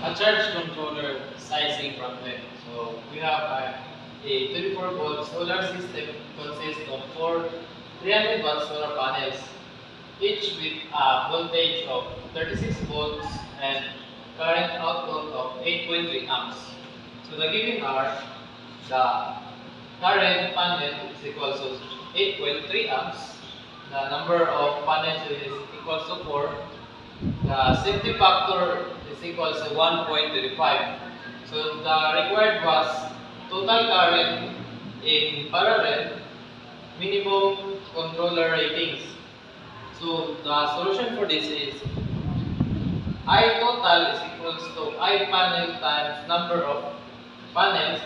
a charge controller sizing problem. So we have a 24 volt solar system consists of four 300 watt solar panels, each with a voltage of 36 volts and current output of 8.3 amps. So the given are the current panel is equal to 8.3 amps, the number of panels is equal to 4, the safety factor is equal to 1.35. So the required was total current in parallel, minimum controller ratings. So the solution for this is I total is equals to I panel times number of panels.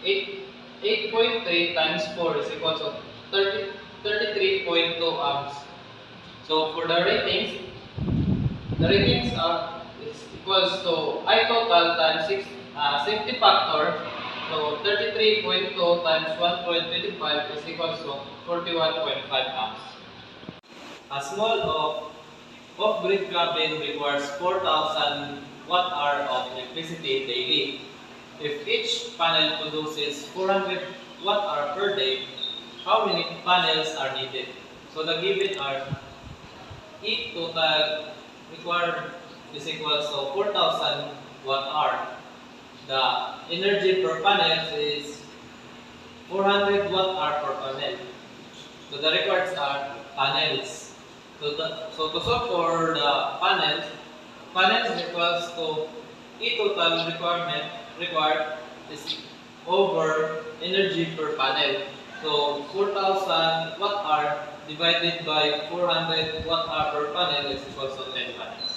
8, 8.3 times 4 is equal to 33.2 amps. So for the ratings are is equals to I total times safety factor. So 33.2 times 1.25 is equals to 41.5 amps. A small off-grid cabin requires 4,000 watt-hour of electricity daily. If each panel produces 400 watt-hour per day, how many panels are needed? So the given are E total required is equal to 4,000 watt-hour. The energy per panel is 400 watt-hour per panel. So the required are panels. So to solve for the panels equals to E total required is over energy per panel. So 4,000 watt hour divided by 400 watt hour per panel is equals to 10 panels.